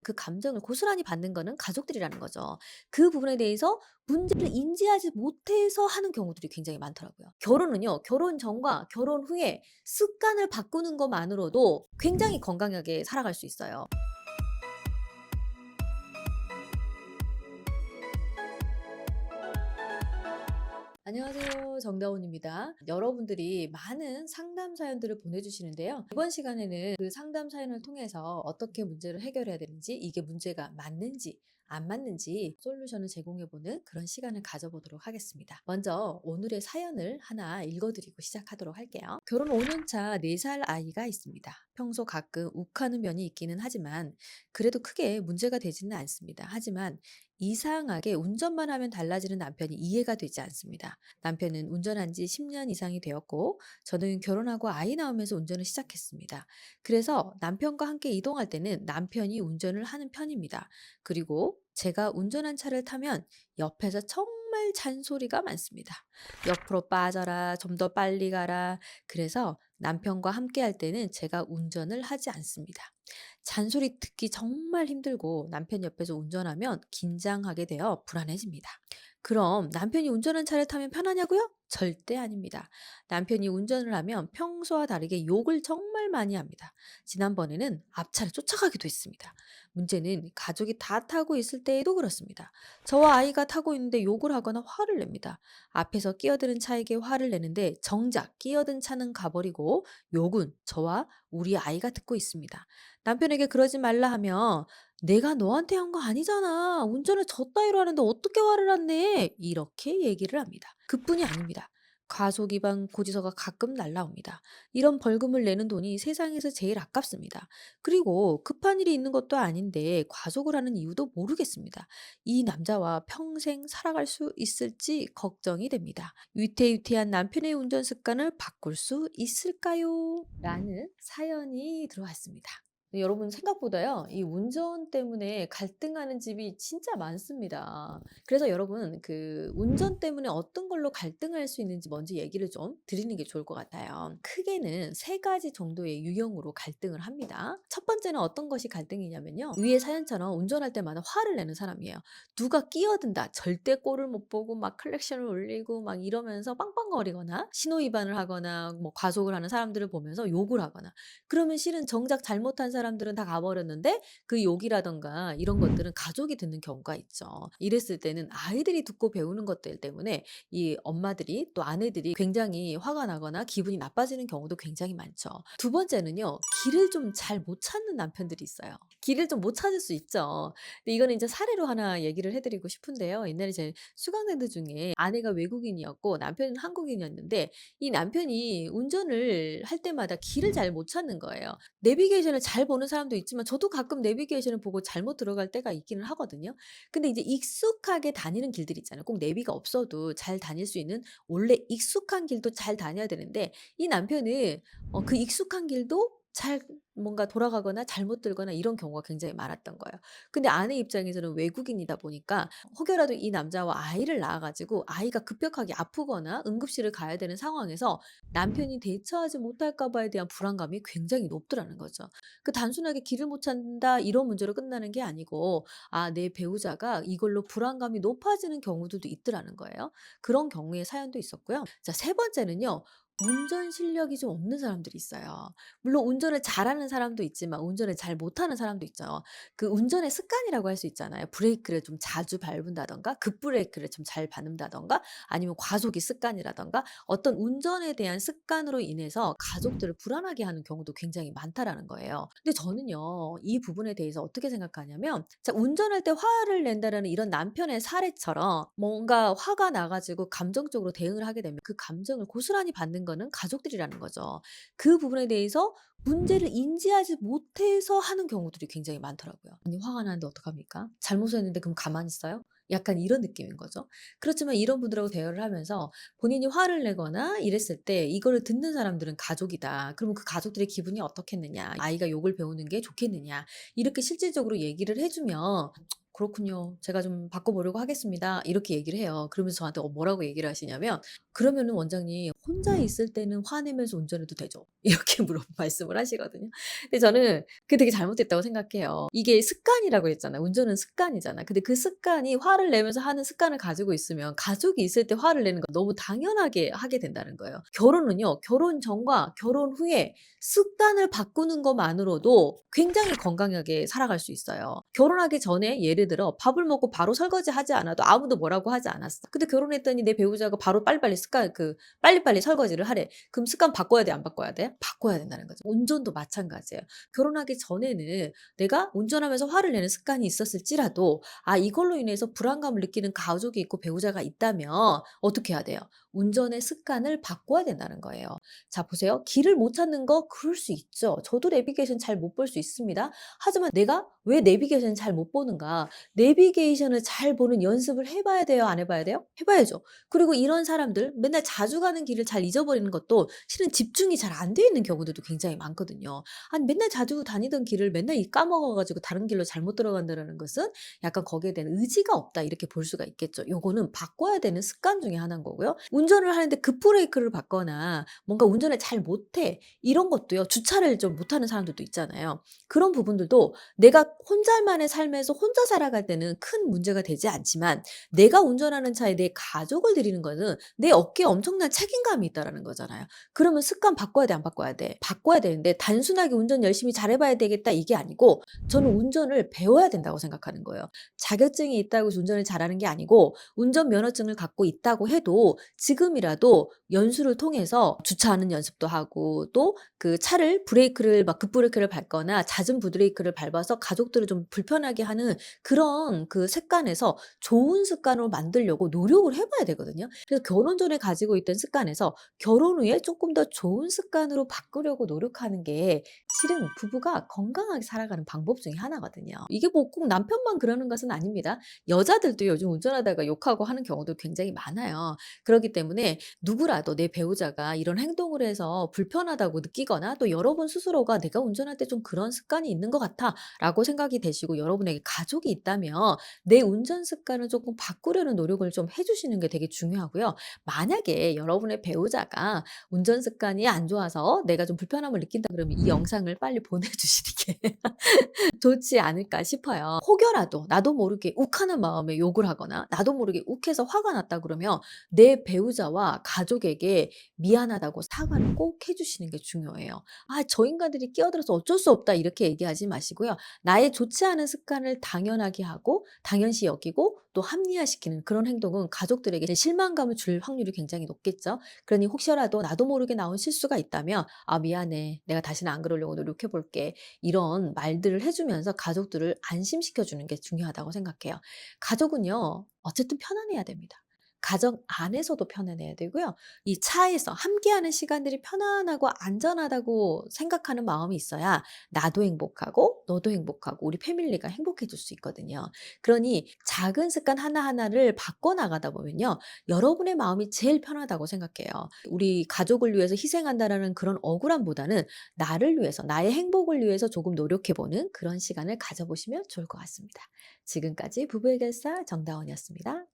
그 감정을 고스란히 받는 거는 가족들이라는 거죠. 그 부분에 대해서 문제를 인지하지 못해서 하는 경우들이 굉장히 많더라고요. 결혼은요, 결혼 전과 결혼 후에 습관을 바꾸는 것만으로도 굉장히 건강하게 살아갈 수 있어요. 안녕하세요. 정다운입니다. 여러분들이 많은 상담 사연들을 보내주시는데요. 이번 시간에는 그 상담 사연을 통해서 어떻게 문제를 해결해야 되는지, 이게 문제가 맞는지, 안 맞는지 솔루션을 제공해보는 그런 시간을 가져보도록 하겠습니다. 먼저 오늘의 사연을 하나 읽어드리고 시작하도록 할게요. 결혼 5년 차 4살 아이가 있습니다. 평소 가끔 욱하는 면이 있기는 하지만 그래도 크게 문제가 되지는 않습니다. 하지만 이상하게 운전만 하면 달라지는 남편이 이해가 되지 않습니다. 남편은 운전한 지 10년 이상이 되었고, 저는 결혼하고 아이 낳으면서 운전을 시작했습니다. 그래서 남편과 함께 이동할 때는 남편이 운전을 하는 편입니다. 그리고 제가 운전한 차를 타면 옆에서 정말 잔소리가 많습니다. 옆으로 빠져라, 좀 더 빨리 가라. 그래서 남편과 함께 할 때는 제가 운전을 하지 않습니다. 잔소리 듣기 정말 힘들고 남편 옆에서 운전하면 긴장하게 되어 불안해집니다. 그럼 남편이 운전한 차를 타면 편하냐고요? 절대 아닙니다. 남편이 운전을 하면 평소와 다르게 욕을 정말 많이 합니다. 지난번에는 앞차를 쫓아가기도 했습니다. 문제는 가족이 다 타고 있을 때에도 그렇습니다. 저와 아이가 타고 있는데 욕을 하거나 화를 냅니다. 앞에서 끼어드는 차에게 화를 내는데 정작 끼어든 차는 가버리고 욕은 저와 우리 아이가 듣고 있습니다. 남편에게 그러지 말라 하면 "내가 너한테 한 거 아니잖아. 운전을 저 따위로 하는데 어떻게 화를 안 내?" 이렇게 얘기를 합니다. 그뿐이 아닙니다. 과속 위반 고지서가 가끔 날라옵니다. 이런 벌금을 내는 돈이 세상에서 제일 아깝습니다. 그리고 급한 일이 있는 것도 아닌데 과속을 하는 이유도 모르겠습니다. 이 남자와 평생 살아갈 수 있을지 걱정이 됩니다. 위태위태한 남편의 운전 습관을 바꿀 수 있을까요? 라는 사연이 들어왔습니다. 네, 여러분 생각보다요. 이 운전 때문에 갈등하는 집이 진짜 많습니다. 그래서 여러분 그 운전 때문에 어떤 걸로 갈등할 수 있는지 먼저 얘기를 좀 드리는 게 좋을 것 같아요. 크게는 세 가지 정도의 유형으로 갈등을 합니다. 첫 번째는 어떤 것이 갈등이냐면요. 위의 사연처럼 운전할 때마다 화를 내는 사람이에요. 누가 끼어든다. 절대 꼴을 못 보고 막 클렉션을 울리고 막 이러면서 빵빵거리거나 신호 위반을 하거나 뭐 과속을 하는 사람들을 보면서 욕을 하거나 그러면 실은 정작 잘못한 사람들은 다 가버렸는데 그 욕이라든가 이런 것들은 가족이 듣는 경우가 있죠. 이랬을 때는 아이들이 듣고 배우는 것들 때문에 이 엄마들이 또 아내들이 굉장히 화가 나거나 기분이 나빠지는 경우도 굉장히 많죠. 두 번째는요. 길을 좀 잘 못 찾는 남편들이 있어요. 길을 좀 못 찾을 수 있죠. 근데 이거는 이제 사례로 하나 얘기를 해 드리고 싶은데요. 옛날에 제 수강생들 중에 아내가 외국인이었고 남편은 한국인이었는데 이 남편이 운전을 할 때마다 길을 잘 못 찾는 거예요. 내비게이션을 잘 보는 사람도 있지만 저도 가끔 내비게이션을 보고 잘못 들어갈 때가 있기는 하거든요. 근데 이제 익숙하게 다니는 길들 있잖아요. 꼭 내비가 없어도 잘 다닐 수 있는 원래 익숙한 길도 잘 다녀야 되는데 이 남편은 그 익숙한 길도 잘 뭔가 돌아가거나 잘못 들거나 이런 경우가 굉장히 많았던 거예요. 근데 아내 입장에서는 외국인이다 보니까 혹여라도 이 남자와 아이를 낳아 가지고 아이가 급격하게 아프거나 응급실을 가야 되는 상황에서 남편이 대처하지 못할까 봐에 대한 불안감이 굉장히 높더라는 거죠. 그 단순하게 길을 못 찾는다 이런 문제로 끝나는 게 아니고 내 배우자가 이걸로 불안감이 높아지는 경우들도 있더라는 거예요. 그런 경우의 사연도 있었고요. 자, 세 번째는요. 운전 실력이 좀 없는 사람들이 있어요. 물론 운전을 잘하는 사람도 있지만 운전을 잘 못하는 사람도 있죠. 그 운전의 습관이라고 할 수 있잖아요. 브레이크를 좀 자주 밟는다든가 급브레이크를 좀 잘 밟는다든가 아니면 과속이 습관이라든가 어떤 운전에 대한 습관으로 인해서 가족들을 불안하게 하는 경우도 굉장히 많다라는 거예요. 근데 저는요, 이 부분에 대해서 어떻게 생각하냐면, 자, 운전할 때 화를 낸다라는 이런 남편의 사례처럼 뭔가 화가 나가지고 감정적으로 대응을 하게 되면 그 감정을 고스란히 받는 거는 가족들이라는 거죠. 그 부분에 대해서 문제를 인지하지 못해서 하는 경우들이 굉장히 많더라고요. 아니, 화가 나는데 어떡합니까? 잘못을 했는데 그럼 가만히 있어요? 약간 이런 느낌인 거죠. 그렇지만 이런 분들하고 대화를 하면서 본인이 화를 내거나 이랬을 때 이거를 듣는 사람들은 가족이다. 그러면 그 가족들의 기분이 어떻겠느냐. 아이가 욕을 배우는 게 좋겠느냐. 이렇게 실질적으로 얘기를 해주면 그렇군요. 제가 좀 바꿔보려고 하겠습니다. 이렇게 얘기를 해요. 그러면서 저한테 뭐라고 얘기를 하시냐면, 그러면은 원장님, 혼자 있을 때는 화내면서 운전해도 되죠? 이렇게 말씀을 하시거든요. 근데 저는 그게 되게 잘못됐다고 생각해요. 이게 습관이라고 했잖아요. 운전은 습관이잖아. 근데 그 습관이 화를 내면서 하는 습관을 가지고 있으면 가족이 있을 때 화를 내는 거 너무 당연하게 하게 된다는 거예요. 결혼은요. 결혼 전과 결혼 후에 습관을 바꾸는 것만으로도 굉장히 건강하게 살아갈 수 있어요. 결혼하기 전에 예를 들어 밥을 먹고 바로 설거지하지 않아도 아무도 뭐라고 하지 않았어. 근데 결혼했더니 내 배우자가 바로 빨리빨리 빨리빨리 설거지를 하래. 그럼 습관 바꿔야 돼, 안 바꿔야 돼? 바꿔야 된다는 거죠. 운전도 마찬가지예요. 결혼하기 전에는 내가 운전하면서 화를 내는 습관이 있었을지라도 이걸로 인해서 불안감을 느끼는 가족이 있고 배우자가 있다면 어떻게 해야 돼요? 운전의 습관을 바꿔야 된다는 거예요. 자, 보세요. 길을 못 찾는 거 그럴 수 있죠. 저도 내비게이션 잘 못 볼 수 있습니다. 하지만 내가 왜 내비게이션을 잘 못 보는가? 내비게이션을 잘 보는 연습을 해 봐야 돼요? 안 해 봐야 돼요? 해 봐야죠. 그리고 이런 사람들 맨날 자주 가는 길을 잘 잊어버리는 것도 실은 집중이 잘 안 돼 있는 경우들도 굉장히 많거든요. 아니 맨날 자주 다니던 길을 맨날 까먹어 가지고 다른 길로 잘못 들어간다는 것은 약간 거기에 대한 의지가 없다 이렇게 볼 수가 있겠죠. 요거는 바꿔야 되는 습관 중에 하나인 거고요. 운전을 하는데 급브레이크를 밟거나 뭔가 운전을 잘 못해 이런 것도요. 주차를 좀 못하는 사람들도 있잖아요. 그런 부분들도 내가 혼자만의 삶에서 혼자 살아갈 때는 큰 문제가 되지 않지만 내가 운전하는 차에 내 가족을 들이는 거는 내 어깨에 엄청난 책임감이 있다라는 거잖아요. 그러면 습관 바꿔야 돼, 안 바꿔야 돼? 바꿔야 되는데 단순하게 운전 열심히 잘해 봐야 되겠다 이게 아니고 저는 운전을 배워야 된다고 생각하는 거예요. 자격증이 있다고 해서 운전을 잘하는 게 아니고 운전면허증을 갖고 있다고 해도 지금이라도 연수를 통해서 주차하는 연습도 하고 또 그 차를 브레이크를 막 급브레이크를 밟거나 잦은 브레이크를 밟아서 가족들을 좀 불편하게 하는 그런 그 습관에서 좋은 습관으로 만들려고 노력을 해 봐야 되거든요. 그래서 결혼 전에 가지고 있던 습관에서 결혼 후에 조금 더 좋은 습관으로 바꾸려고 노력하는 게 실은 부부가 건강하게 살아가는 방법 중에 하나거든요. 이게 뭐 꼭 남편만 그러는 것은 아닙니다. 여자들도 요즘 운전하다가 욕하고 하는 경우도 굉장히 많아요. 그렇기 때문에 누구라도 내 배우자가 이런 행동을 해서 불편하다고 느끼거나 또 여러분 스스로가 '내가 운전할 때 좀 그런 습관이 있는 것 같아.'라고 생각이 되시고 여러분에게 가족이 있다면 내 운전 습관을 조금 바꾸려는 노력을 좀 해 주시는 게 되게 중요하고요. 만약에 여러분의 배우자가 운전 습관이 안 좋아서 내가 좀 불편함을 느낀다 그러면 이 영상을 빨리 보내주시는 게 좋지 않을까 싶어요. 혹여라도 나도 모르게 욱하는 마음에 욕을 하거나 나도 모르게 욱해서 화가 났다 그러면 내 배우자와 가족에게 미안하다고 사과를 꼭 해주시는 게 중요해요. 저 인간들이 끼어들어서 어쩔 수 없다 이렇게 얘기하지 마시고요. 나의 좋지 않은 습관을 당연하게 하고 당연시 여기고 또 합리화시키는 그런 행동은 가족들에게 실망감을 줄 확률이 굉장히 높겠죠. 그러니 혹시라도 나도 모르게 나온 실수가 있다면 미안해. 내가 다시는 안 그러려고 노력해 볼게. 이런 말들을 해주면서 가족들을 안심시켜 주는 게 중요하다고 생각해요. 가족은요, 어쨌든 편안해야 됩니다. 가정 안에서도 편안해야 되고요. 이 차에서 함께하는 시간들이 편안하고 안전하다고 생각하는 마음이 있어야 나도 행복하고 너도 행복하고 우리 패밀리가 행복해질 수 있거든요. 그러니 작은 습관 하나하나를 바꿔나가다 보면요. 여러분의 마음이 제일 편하다고 생각해요. 우리 가족을 위해서 희생한다라는 그런 억울함보다는 나를 위해서, 나의 행복을 위해서 조금 노력해보는 그런 시간을 가져보시면 좋을 것 같습니다. 지금까지 부부의 결사 정다원이었습니다.